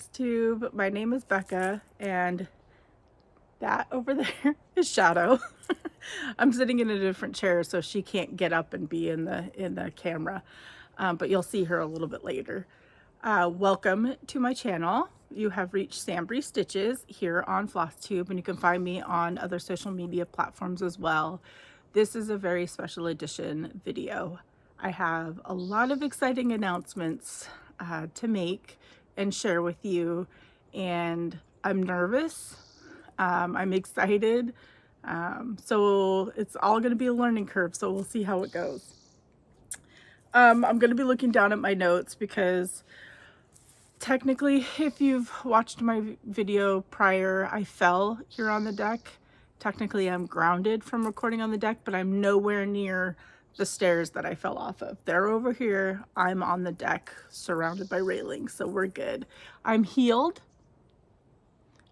Flosstube. My name is Becca, and that over there is Shadow. I'm sitting in a different chair, so she can't get up and be in the camera, but you'll see her a little bit later. Welcome to my channel. You have reached SamBrie Stitches here on Flosstube, and you can find me on other social media platforms as well. This is a very special edition video. I have a lot of exciting announcements to make and share with you, and I'm nervous. I'm excited. So it's all going to be a learning curve, so we'll see how it goes. I'm going to be looking down at my notes because technically, if you've watched my video prior, I fell here on the deck. Technically, I'm grounded from recording on the deck, but I'm nowhere near the stairs that I fell off of. They're over here. I'm on the deck surrounded by railings, so we're good. I'm healed.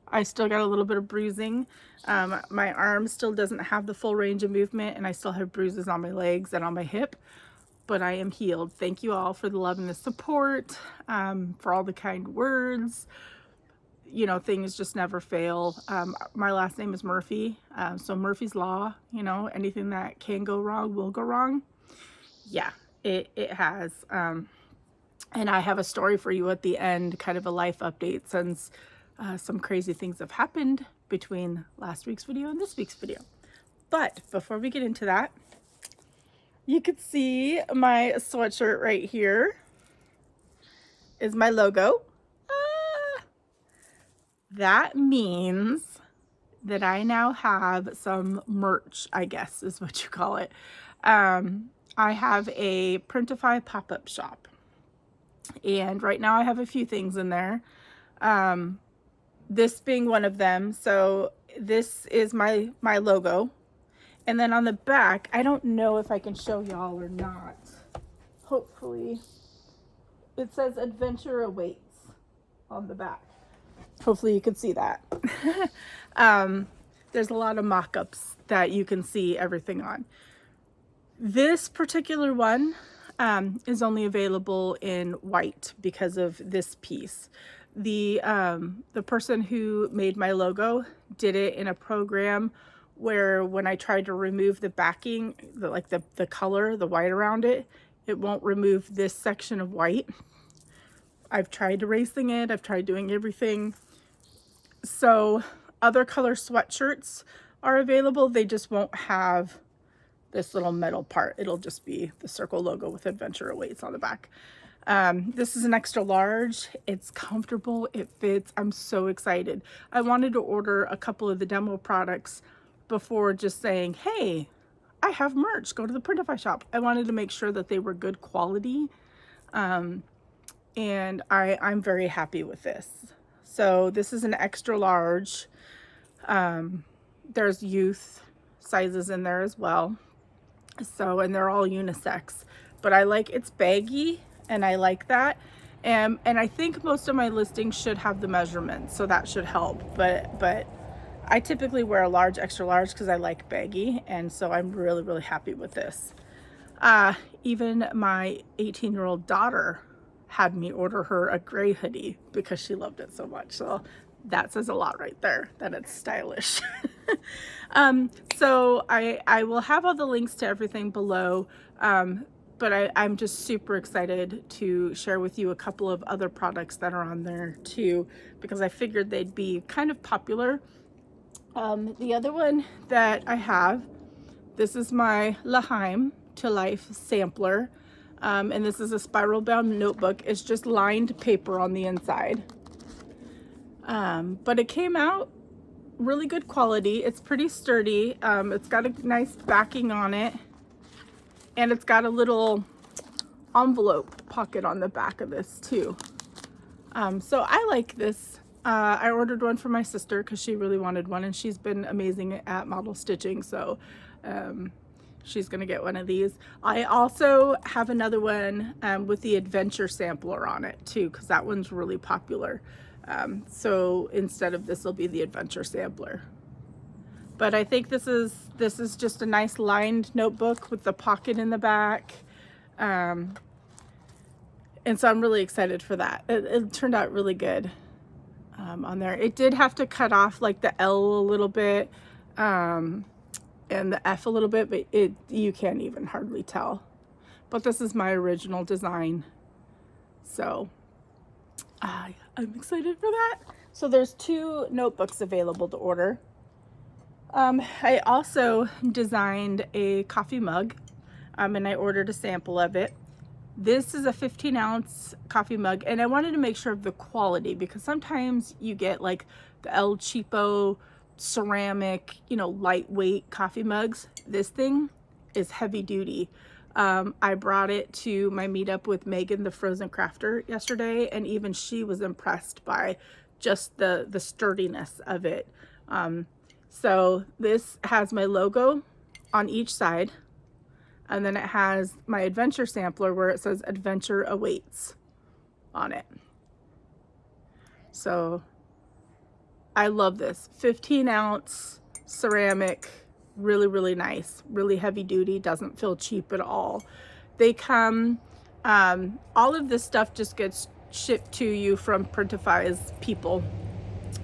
I still got a little bit of bruising. My arm still doesn't have the full range of movement, and I still have bruises on my legs and on my hip, but I am healed. Thank you all for the love and the support, for all the kind words. You know, things just never fail. My last name is Murphy, so Murphy's Law, you know, anything that can go wrong will go wrong. Yeah, it has. And I have a story for you at the end, kind of a life update, since some crazy things have happened between last week's video and this week's video. But before we get into that, you can see my sweatshirt right here is my logo. That means that I now have some merch, I guess is what you call it. I have a Printify pop-up shop, and right now I have a few things in there. This being one of them. So this is my logo, and then on the back, I don't know if I can show y'all or not. Hopefully, it says "Adventure Awaits" on the back. Hopefully you can see that. There's a lot of mock-ups that you can see everything on. This particular one is only available in white because of this piece. The person who made my logo did it in a program where when I tried to remove the backing, the color, the white around it, it won't remove this section of white. I've tried erasing it. I've tried doing everything. So other color sweatshirts are available. They just won't have this little metal part. It'll just be the circle logo with Adventure Awaits on the back. This is an extra large. It's comfortable. It fits. I'm so excited. I wanted to order a couple of the demo products before just saying, hey, I have merch. Go to the Printify shop. I wanted to make sure that they were good quality. And I'm very happy with this. So this is an extra large. There's youth sizes in there as well. So, and they're all unisex, but I like, it's baggy and I like that. And I think most of my listings should have the measurements, so that should help. But I typically wear a large, extra large because I like baggy. And so I'm really, really happy with this. Even my 18-year-old daughter had me order her a gray hoodie because she loved it so much. So that says a lot right there, that it's stylish. So I will have all the links to everything below, but I'm just super excited to share with you a couple of other products that are on there too, because I figured they'd be kind of popular. The other one that I have, this is my L'Haim to Life sampler. And this is a spiral bound notebook. It's just lined paper on the inside. But it came out really good quality. It's pretty sturdy. It's got a nice backing on it. And it's got a little envelope pocket on the back of this too. So I like this. I ordered one for my sister because she really wanted one, and she's been amazing at model stitching. So, she's gonna get one of these. I also have another one with the adventure sampler on it too, because that one's really popular. So instead of this will be the adventure sampler. But I think this is just a nice lined notebook with the pocket in the back. And so I'm really excited for that. It turned out really good. on there. It did have to cut off like the L a little bit and the F a little bit, but you can't even hardly tell. But this is my original design, so I'm excited for that. So there's 2 notebooks available to order. I also designed a coffee mug, and I ordered a sample of it. This is a 15-ounce coffee mug, and I wanted to make sure of the quality, because sometimes you get like the El Cheapo ceramic, you know, lightweight coffee mugs. This thing is heavy duty. I brought it to my meetup with Megan, the frozen crafter, yesterday, and even she was impressed by just the sturdiness of it. So this has my logo on each side, and then it has my adventure sampler where it says "Adventure Awaits" on it. So I love this 15-ounce ceramic, really, really nice, really heavy duty, doesn't feel cheap at all. They come, all of this stuff just gets shipped to you from Printify's people.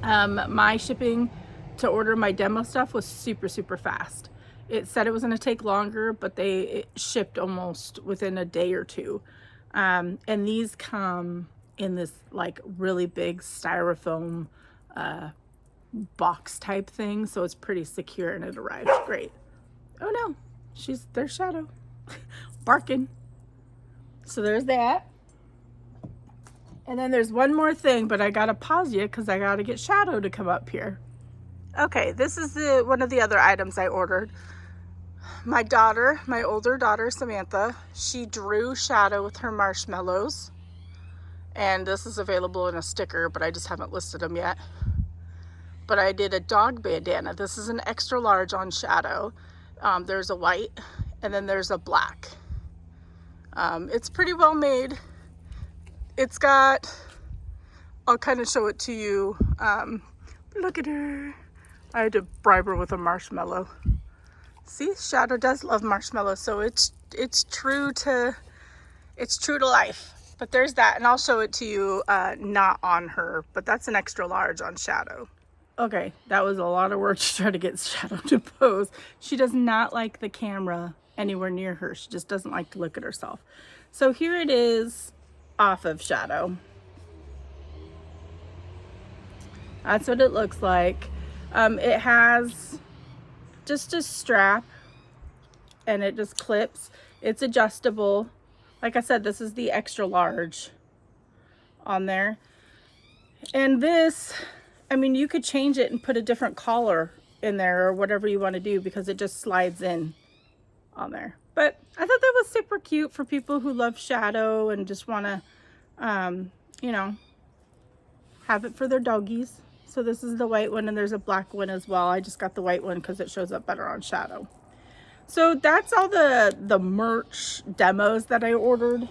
My shipping to order my demo stuff was super, super fast. It said it was going to take longer, but it shipped almost within a day or 2. And these come in this like really big styrofoam box type thing, so it's pretty secure, and it arrived great. Oh no, there's Shadow barking. So there's that. And then there's one more thing, but I gotta pause you because I gotta get Shadow to come up here. Okay, this is one of the other items I ordered. My daughter, my older daughter, Samantha, she drew Shadow with her marshmallows. And this is available in a sticker, but I just haven't listed them yet. But I did a dog bandana. This is an extra large on Shadow. There's a white, and then there's a black. It's pretty well made. It's got, I'll kind of show it to you. Look at her. I had to bribe her with a marshmallow. See, Shadow does love marshmallows, so it's true to life. But there's that, and I'll show it to you, not on her, but that's an extra large on Shadow. Okay, that was a lot of work to try to get Shadow to pose. She does not like the camera anywhere near her. She just doesn't like to look at herself. So here it is off of Shadow. That's what it looks like. It has just a strap, and it just clips. It's adjustable. Like I said, this is the extra large on there. And this, I mean, you could change it and put a different collar in there or whatever you want to do, because it just slides in on there. But I thought that was super cute for people who love Shadow and just want to, you know, have it for their doggies. So this is the white one, and there's a black one as well. I just got the white one because it shows up better on Shadow. So that's all the merch demos that I ordered.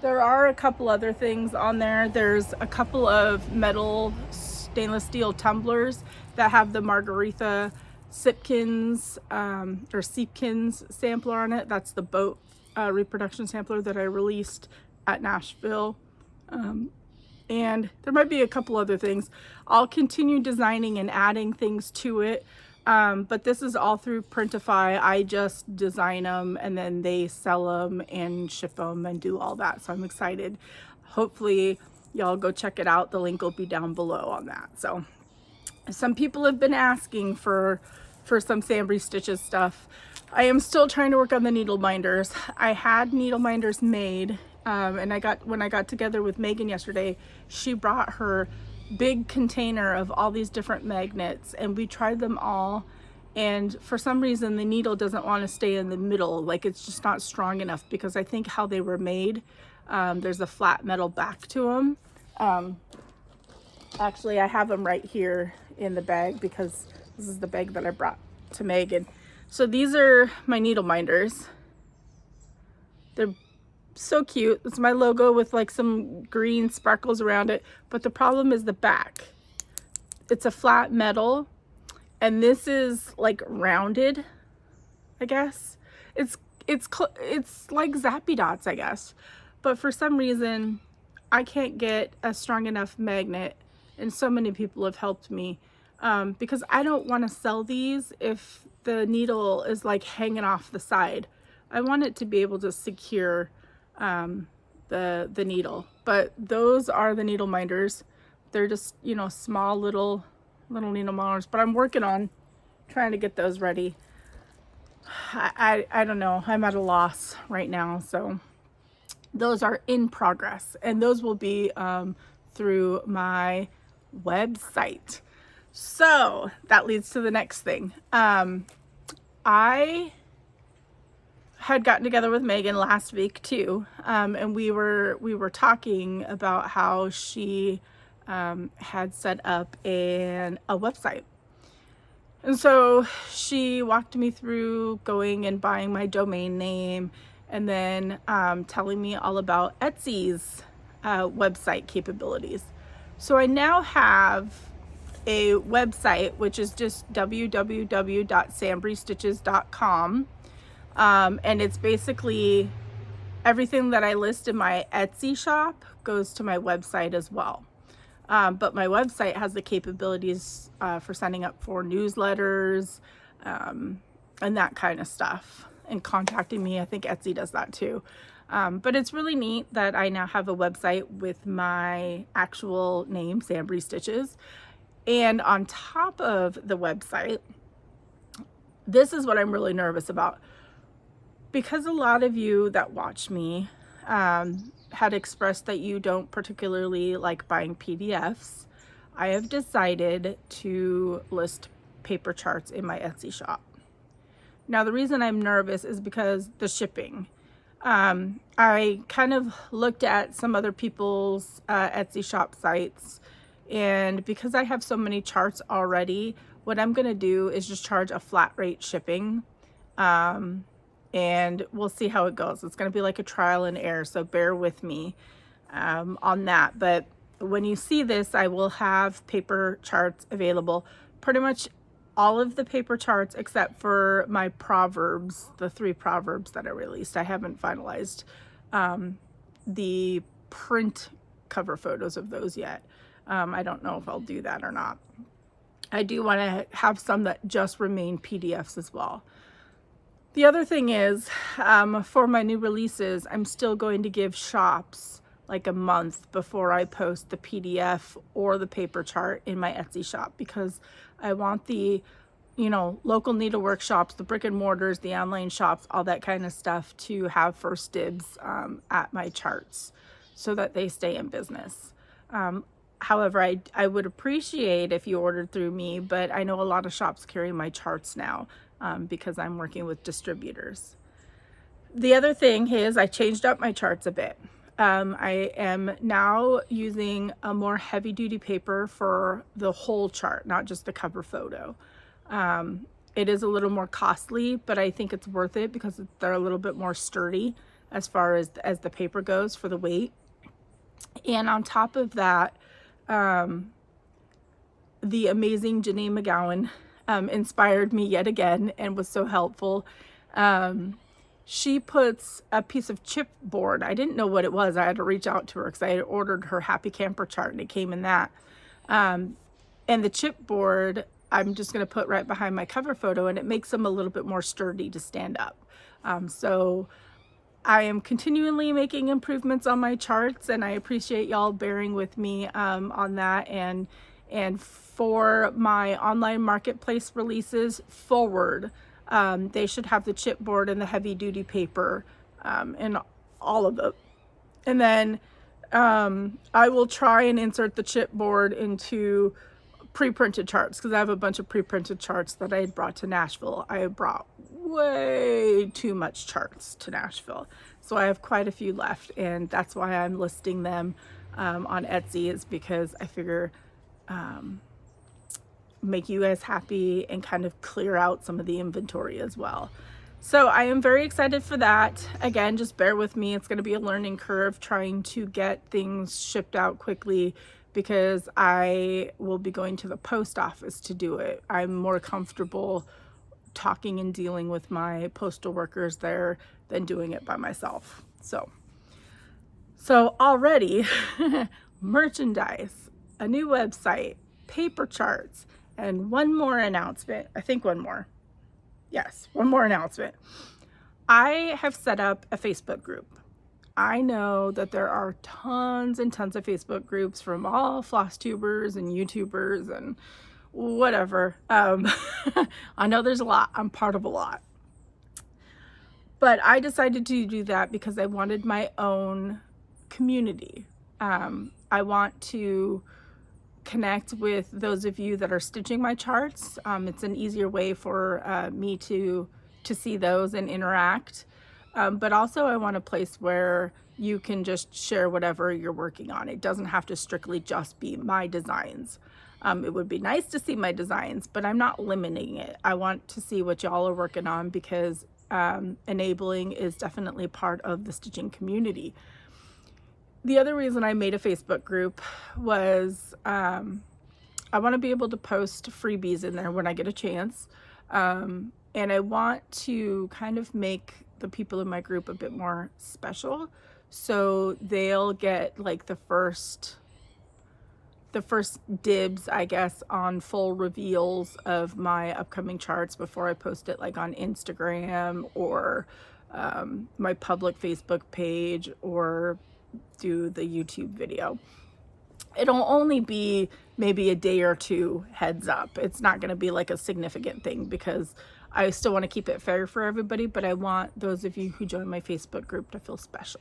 There are a couple other things on there. There's a couple of metal stainless steel tumblers that have the Margaretha Sipkins or Seepkins sampler on it. That's the boat reproduction sampler that I released at Nashville. And there might be a couple other things. I'll continue designing and adding things to it. But this is all through Printify. I just design them, and then they sell them and ship them and do all that. So I'm excited. Hopefully y'all go check it out. The link will be down below on that. So some people have been asking for some SamBrie Stitches stuff. I am still trying to work on the needle minders. I had needle minders made, and when I got together with Megan yesterday, she brought her big container of all these different magnets, and we tried them all, and for some reason the needle doesn't want to stay in the middle. Like, it's just not strong enough, because I think how they were made, there's a flat metal back to them. Actually, I have them right here in the bag, because this is the bag that I brought to Megan. So these are my needle minders. They're so cute. It's my logo with like some green sparkles around it, but the problem is the back. It's a flat metal, and this is like rounded, I guess. It's like Zappy Dots, I guess, but for some reason I can't get a strong enough magnet, and so many people have helped me, because I don't want to sell these if the needle is like hanging off the side. I want it to be able to secure the needle. But those are the needle minders. They're just, you know, small little needle minders, but I'm working on trying to get those ready. I don't know. I'm at a loss right now, so those are in progress, and those will be through my website. So that leads to the next thing. I had gotten together with Megan last week too, and we were talking about how she had set up a website. And so she walked me through going and buying my domain name, and then telling me all about Etsy's website capabilities. So I now have a website, which is just www.SamBrieStitches.com. And it's basically everything that I list in my Etsy shop goes to my website as well. But my website has the capabilities for signing up for newsletters and that kind of stuff, and contacting me. I think Etsy does that too. But it's really neat that I now have a website with my actual name, SamBrie Stitches. And on top of the website, this is what I'm really nervous about. Because a lot of you that watch me had expressed that you don't particularly like buying PDFs, I have decided to list paper charts in my Etsy shop. Now, the reason I'm nervous is because the shipping. I kind of looked at some other people's Etsy shop sites, and because I have so many charts already, what I'm going to do is just charge a flat rate shipping. And we'll see how it goes. It's going to be like a trial and error, so bear with me on that. But when you see this, I will have paper charts available. Pretty much all of the paper charts except for my proverbs, the 3 proverbs that I released. I haven't finalized the print cover photos of those yet. I don't know if I'll do that or not. I do want to have some that just remain PDFs as well. The other thing is, for my new releases, I'm still going to give shops like a month before I post the PDF or the paper chart in my Etsy shop, because I want the, you know, local needlework shops, the brick and mortars, the online shops, all that kind of stuff to have first dibs at my charts so that they stay in business. However, I would appreciate if you ordered through me, but I know a lot of shops carry my charts now. Because I'm working with distributors. The other thing is I changed up my charts a bit. I am now using a more heavy duty paper for the whole chart, not just the cover photo. It is a little more costly, but I think it's worth it because they're a little bit more sturdy as far as the paper goes for the weight. And on top of that, the amazing Janine McGowan inspired me yet again and was so helpful. She puts a piece of chipboard. I didn't know what it was. I had to reach out to her because I had ordered her Happy Camper chart and it came in that. And the chipboard, I'm just going to put right behind my cover photo, and it makes them a little bit more sturdy to stand up. So I am continually making improvements on my charts, and I appreciate y'all bearing with me on that. And for my online marketplace releases forward, they should have the chipboard and the heavy duty paper and all of it. And then I will try and insert the chipboard into pre-printed charts, because I have a bunch of pre-printed charts that I had brought to Nashville. I had brought way too much charts to Nashville, so I have quite a few left, and that's why I'm listing them on Etsy, is because I figure make you guys happy and kind of clear out some of the inventory as well. So I am very excited for that. Again, just bear with me. It's going to be a learning curve trying to get things shipped out quickly, because I will be going to the post office to do it. I'm more comfortable talking and dealing with my postal workers there than doing it by myself. So already merchandise, a new website, paper charts, and one more announcement. I think one more. Yes, one more announcement. I have set up a Facebook group. I know that there are tons and tons of Facebook groups from all floss tubers and YouTubers and whatever. I know there's a lot. I'm part of a lot. But I decided to do that because I wanted my own community. I want to connect with those of you that are stitching my charts. It's an easier way for me to see those and interact. But also I want a place where you can just share whatever you're working on. It doesn't have to strictly just be my designs. It would be nice to see my designs, but I'm not limiting it. I want to see what y'all are working on because enabling is definitely part of the stitching community. The other reason I made a Facebook group was I want to be able to post freebies in there when I get a chance. And I want to kind of make the people in my group a bit more special. So they'll get like the first dibs, I guess, on full reveals of my upcoming charts before I post it like on Instagram or my public Facebook page or do the YouTube video. It'll only be maybe a day or two heads up. It's not going to be like a significant thing because I still want to keep it fair for everybody, but I want those of you who join my Facebook group to feel special.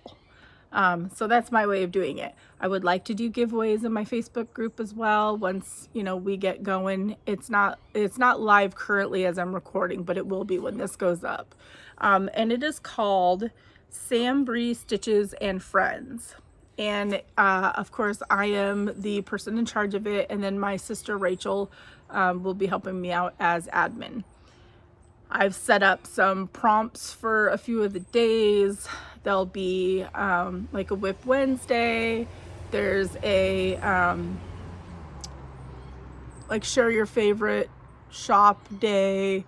So that's my way of doing it. I would like to do giveaways in my Facebook group as well. Once, you know, we get going, it's not live currently as I'm recording, but it will be when this goes up. And it is called SamBrie Stitches and Friends. And of course I am the person in charge of it. And then my sister Rachel will be helping me out as admin. I've set up some prompts for a few of the days. There'll be like a Whip Wednesday. There's a like share your favorite shop day.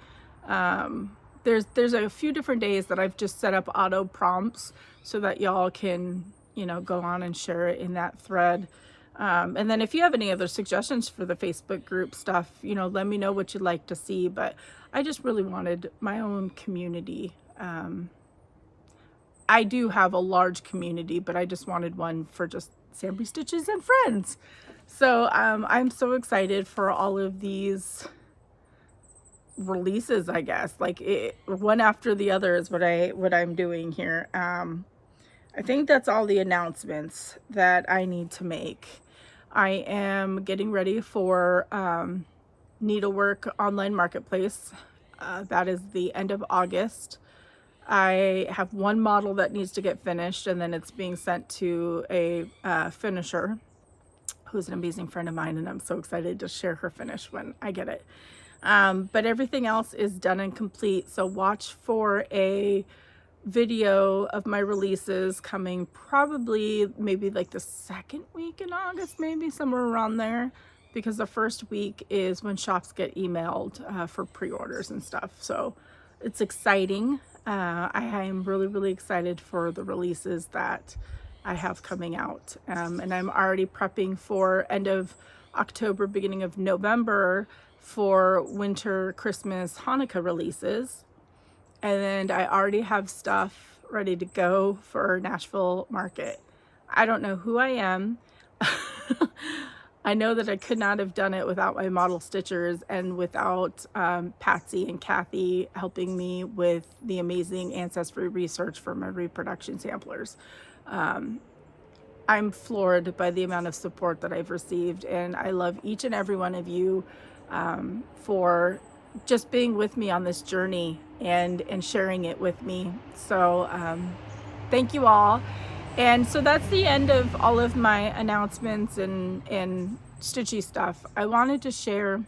There's a few different days that I've just set up auto prompts so that y'all can, you know, go on and share it in that thread. And then if you have any other suggestions for the Facebook group stuff, you know, let me know what you'd like to see. But I just really wanted my own community. I do have a large community, but I just wanted one for just SamBrie Stitches and Friends. So I'm so excited for all of these releases, I guess. Like one after the other is what I'm doing here. I think that's all the announcements that I need to make. I am getting ready for Needlework Online Marketplace. That is the end of August. I have one model that needs to get finished, and then it's being sent to a finisher who's an amazing friend of mine, and I'm so excited to share her finish when I get it. But everything else is done and complete, so watch for a video of my releases coming probably maybe like the second week in August, maybe somewhere around there, because the first week is when shops get emailed for pre-orders and stuff. So it's exciting. I am really excited for the releases that I have coming out, and I'm already prepping for end of October, beginning of November for winter, Christmas, Hanukkah releases. And I already have stuff ready to go for Nashville market. I don't know who I am. I know that I could not have done it without my model stitchers and without Patsy and Kathy helping me with the amazing ancestry research for my reproduction samplers. I'm floored by the amount of support that I've received, and I love each and every one of you for just being with me on this journey and sharing it with me. So thank you all. And so that's the end of all of my announcements and stitchy stuff. I wanted to share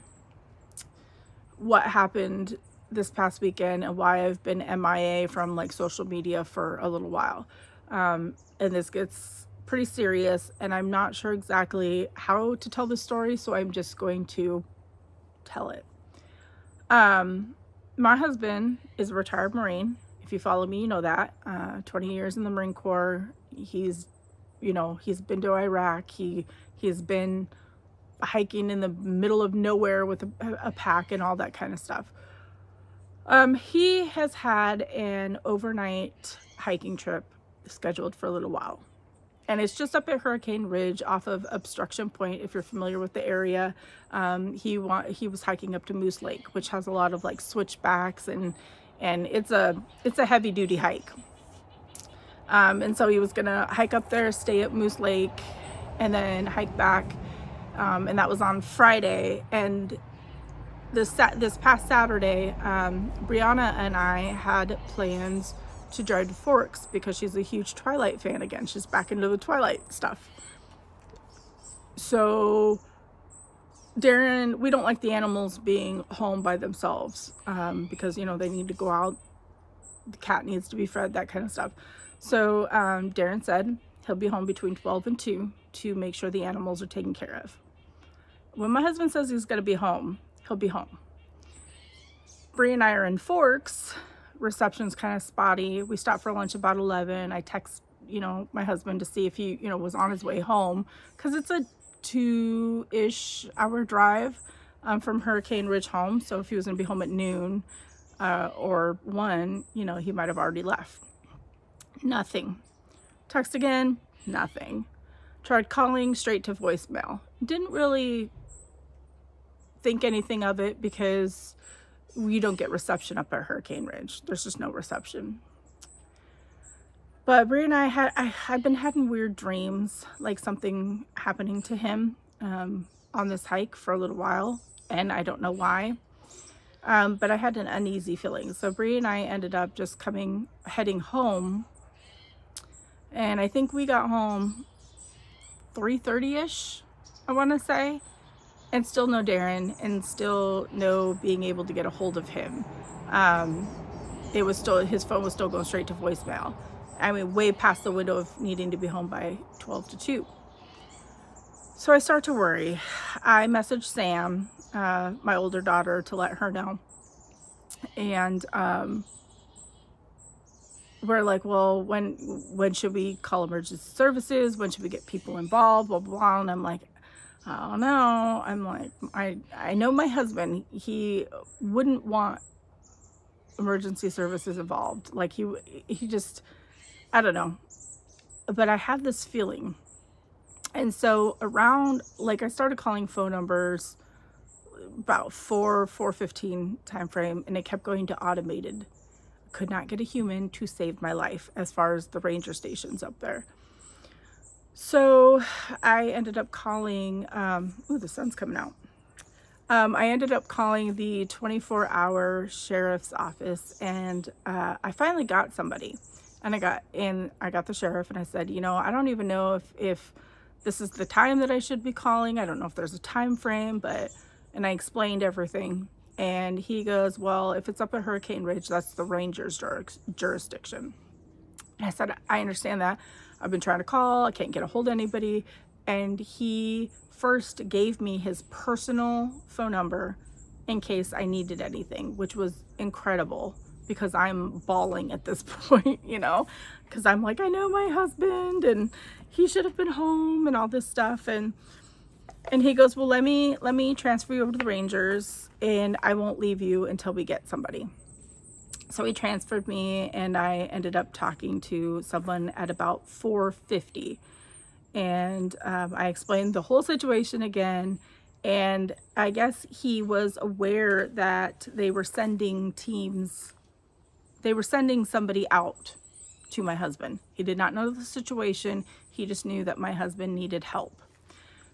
what happened this past weekend and why I've been MIA from like social media for a little while. And this gets pretty serious, and I'm not sure exactly how to tell the story, so I'm just going to tell it. My husband is a retired Marine. If you follow me, you know that. 20 years in the Marine Corps. He's you know, he's been to Iraq. He's been hiking in the middle of nowhere with a pack and all that kind of stuff. He has had an overnight hiking trip scheduled for a little while. And it's just up at Hurricane Ridge off of Obstruction Point, if you're familiar with the area. He was hiking up to Moose Lake, which has a lot of like switchbacks, and it's a heavy duty hike. And so he was gonna hike up there, stay at Moose Lake, and then hike back. And that was on Friday. And this past Saturday, Brianna and I had plans to drive to Forks because she's a huge Twilight fan again. She's back into the Twilight stuff. So Darren, we don't like the animals being home by themselves, because, you know, they need to go out. The cat needs to be fed, that kind of stuff. So Darren said he'll be home between 12 and 2 to make sure the animals are taken care of. When my husband says he's going to be home, he'll be home. Bree and I are in Forks. Reception's kind of spotty. We stopped for lunch about 11. I text, you know, my husband to see if he, you know, was on his way home, because it's a 2-ish hour drive from Hurricane Ridge home. So if he was going to be home at noon or 1, you know, he might have already left. Nothing. Text again, nothing. Tried calling, straight to voicemail. Didn't really think anything of it because we don't get reception up at Hurricane Ridge. There's just no reception. But Brie and I've been having weird dreams, like something happening to him on this hike for a little while, and I don't know why. But I had an uneasy feeling. So Brie and I ended up just heading home, and I think we got home 3:30-ish, I want to say, and still no Darren, and still no being able to get a hold of him. His phone was still going straight to voicemail. I mean, way past the window of needing to be home by 12 to 2. So I start to worry. I message Sam, my older daughter, to let her know. And we're like, well, when should we call emergency services? When should we get people involved? Blah, blah, blah. And I'm like, I don't know. I'm like, I know my husband, he wouldn't want emergency services involved. Like he just, I don't know. But I had this feeling. And so around, like, I started calling phone numbers about 4:15 time frame, and it kept going to automated. Could not get a human to save my life as far as the ranger stations up there. So I ended up calling, the sun's coming out. I ended up calling the 24-hour sheriff's office, and I finally got somebody. And I got the sheriff, and I said, you know, I don't even know if this is the time that I should be calling. I don't know if there's a time frame, and I explained everything. And he goes, well, if it's up at Hurricane Ridge, that's the ranger's jurisdiction. And I said, I understand that. I've been trying to call. I can't get a hold of anybody. And he first gave me his personal phone number in case I needed anything, which was incredible because I'm bawling at this point, you know, because I'm like, I know my husband and he should have been home and all this stuff. And he goes, well, let me transfer you over to the Rangers, and I won't leave you until we get somebody. So he transferred me, and I ended up talking to someone at about 4:50. And I explained the whole situation again. And I guess he was aware that they were sending teams. They were sending somebody out to my husband. He did not know the situation. He just knew that my husband needed help.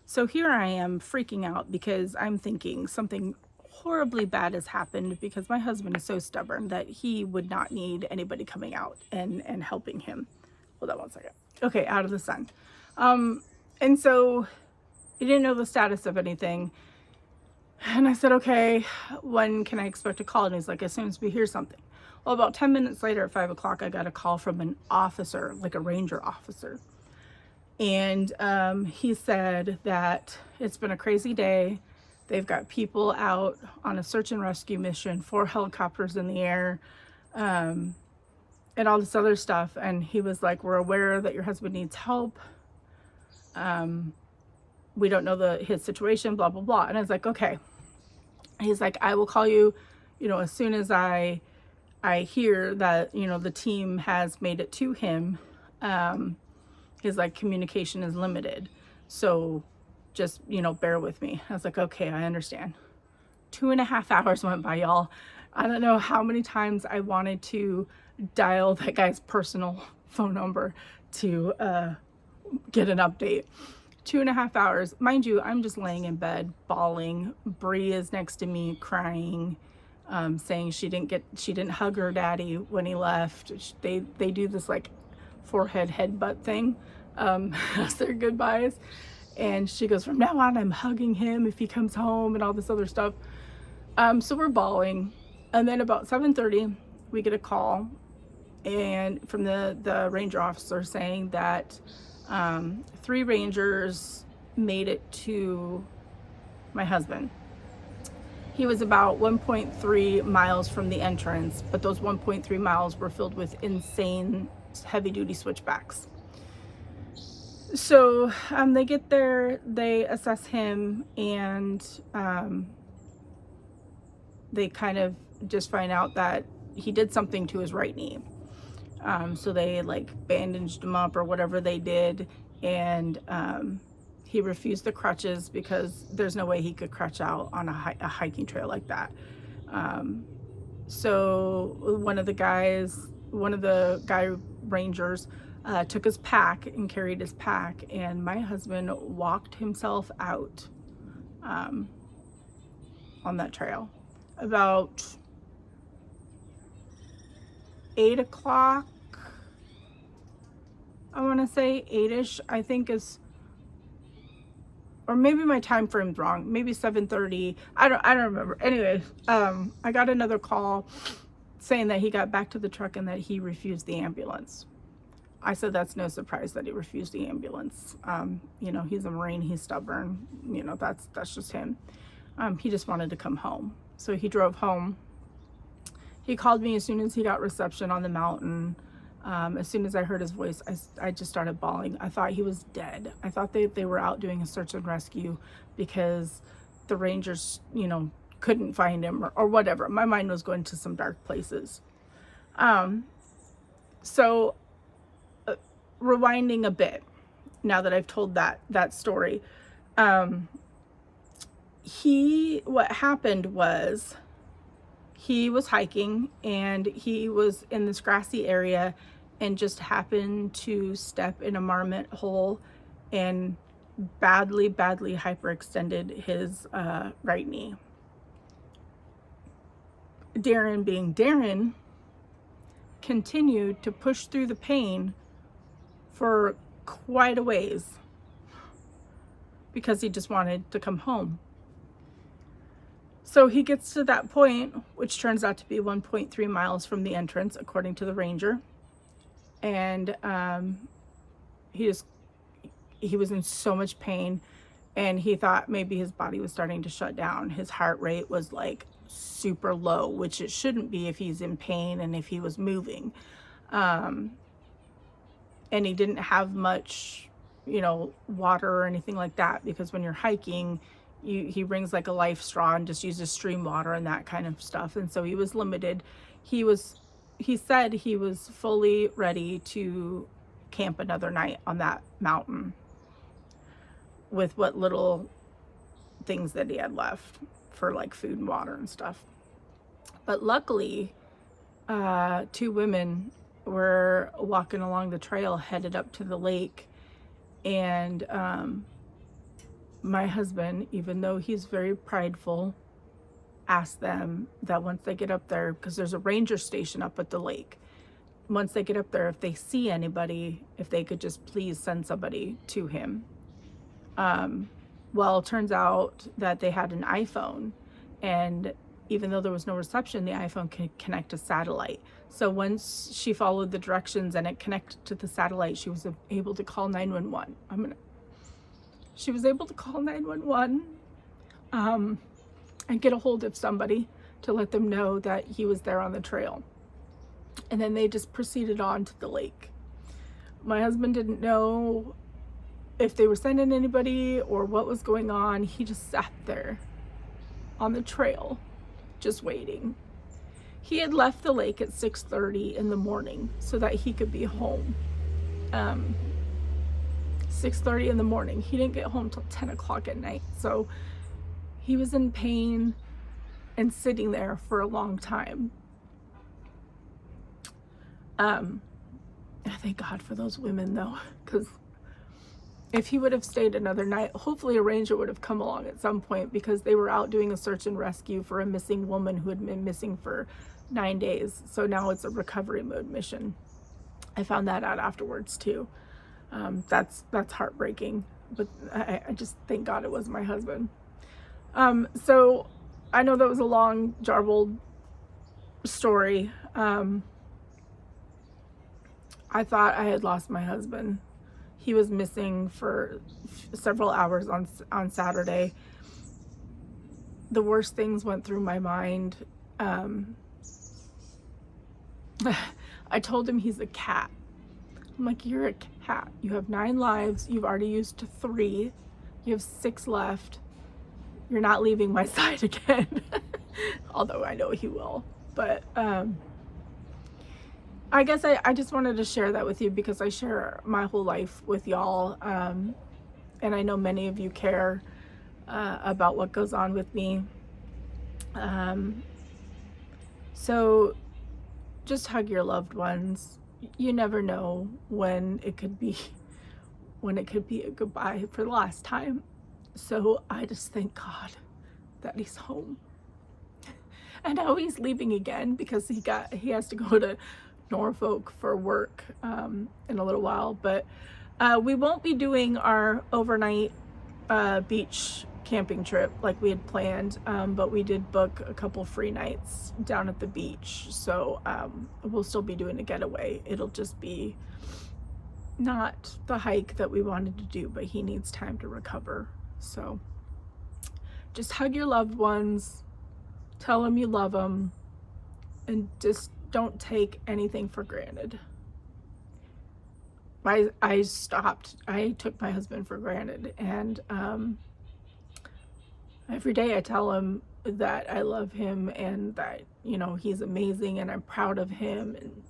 So here I am freaking out because I'm thinking something horribly bad has happened because my husband is so stubborn that he would not need anybody coming out and helping him. Hold on one second. Okay, out of the sun. And so he didn't know the status of anything. And I said, okay, when can I expect a call? And he's like, as soon as we hear something. Well, about 10 minutes later at 5 o'clock, I got a call from an officer, like a ranger officer. And he said that it's been a crazy day. They've got people out on a search and rescue mission, 4 helicopters in the air, and all this other stuff. And he was like, we're aware that your husband needs help. We don't know his situation, blah, blah, blah. And I was like, okay. He's like, I will call you, as soon as I hear that, the team has made it to him. He's like, communication is limited. So just, bear with me. I was like, okay, I understand. 2.5 hours went by, y'all. I don't know how many times I wanted to dial that guy's personal phone number to get an update. 2.5 hours. Mind you, I'm just laying in bed, bawling. Brie is next to me crying, saying she didn't hug her daddy when he left. They do this like forehead headbutt thing as their goodbyes. And she goes, from now on, I'm hugging him if he comes home and all this other stuff. So we're bawling. And then about 7:30, we get a call and from the ranger officer saying that 3 rangers made it to my husband. He was about 1.3 miles from the entrance, but those 1.3 miles were filled with insane heavy-duty switchbacks. So they get there, they assess him, and they kind of just find out that he did something to his right knee. So they like bandaged him up or whatever they did, and he refused the crutches because there's no way he could crutch out on a hiking trail like that. So one of the guy rangers took his pack and carried his pack, and my husband walked himself out on that trail. About 8 o'clock, I want to say 8ish, I think is, or maybe my time frame's wrong, maybe 7:30, I don't remember. Anyways, I got another call saying that he got back to the truck and that he refused the ambulance. I said that's no surprise that he refused the ambulance. He's a Marine, he's stubborn, that's just him. He just wanted to come home. So he drove home. He called me as soon as he got reception on the mountain. As soon as I heard his voice, I just started bawling. I thought he was dead. I thought they were out doing a search and rescue because the rangers, couldn't find him or whatever. My mind was going to some dark places. So rewinding a bit, now that I've told that story, what happened was he was hiking and he was in this grassy area and just happened to step in a marmot hole and badly hyperextended his right knee. Darren, being Darren, continued to push through the pain for quite a ways because he just wanted to come home. So he gets to that point, which turns out to be 1.3 miles from the entrance, according to the ranger. And he was in so much pain, and he thought maybe his body was starting to shut down. His heart rate was like super low, which it shouldn't be if he's in pain and if he was moving. And he didn't have much, water or anything like that, because when you're hiking, he brings like a life straw and just uses stream water and that kind of stuff. And so he was limited. He said he was fully ready to camp another night on that mountain with what little things that he had left for like food and water and stuff. But luckily, 2 women were walking along the trail headed up to the lake, and my husband, even though he's very prideful, asked them that once they get up there, because there's a ranger station up at the lake, once they get up there, if they see anybody, if they could just please send somebody to him. Well, it turns out that they had an iPhone, and even though there was no reception, the iPhone can connect to satellite. So once she followed the directions and it connected to the satellite, she was able to call 911. She was able to call 911 and get a hold of somebody to let them know that he was there on the trail. And then they just proceeded on to the lake. My husband didn't know if they were sending anybody or what was going on. He just sat there on the trail, just waiting. He had left the lake at 6:30 in the morning so that he could be home. 6:30 in the morning. He didn't get home till 10 o'clock at night. So he was in pain and sitting there for a long time. I thank God for those women though, because if he would have stayed another night, hopefully a ranger would have come along at some point, because they were out doing a search and rescue for a missing woman who had been missing for 9 days. So now it's a recovery mode mission. I found that out afterwards too. That's heartbreaking, but I just thank God it was my husband. So I know that was a long, jarbled story. I thought I had lost my husband. He was missing for several hours on Saturday. The worst things went through my mind. I told him he's a cat. I'm like, you're a cat. You have 9 lives. You've already used 3. You have 6 left. You're not leaving my side again. Although I know he will. But I guess I just wanted to share that with you, because I share my whole life with y'all. And I know many of you care about what goes on with me. So just hug your loved ones. You never know when it could be a goodbye for the last time. So I just thank God that he's home. And now he's leaving again, because he has to go to Norfolk for work in a little while. But we won't be doing our overnight beach camping trip like we had planned, but we did book a couple free nights down at the beach. So we'll still be doing a getaway. It'll just be not the hike that we wanted to do, but he needs time to recover. So just hug your loved ones, tell them you love them, and just don't take anything for granted. I took my husband for granted, and every day I tell him that I love him and that, you know, he's amazing and I'm proud of him and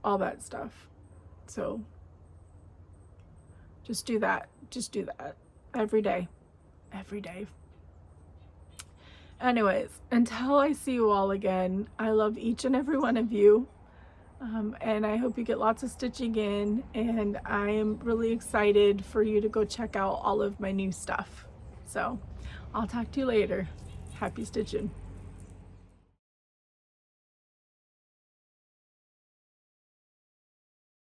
all that stuff. So just do that every day. Anyways, until I see you all again, I love each and every one of you. And I hope you get lots of stitching in, and I am really excited for you to go check out all of my new stuff. So I'll talk to you later. Happy stitching.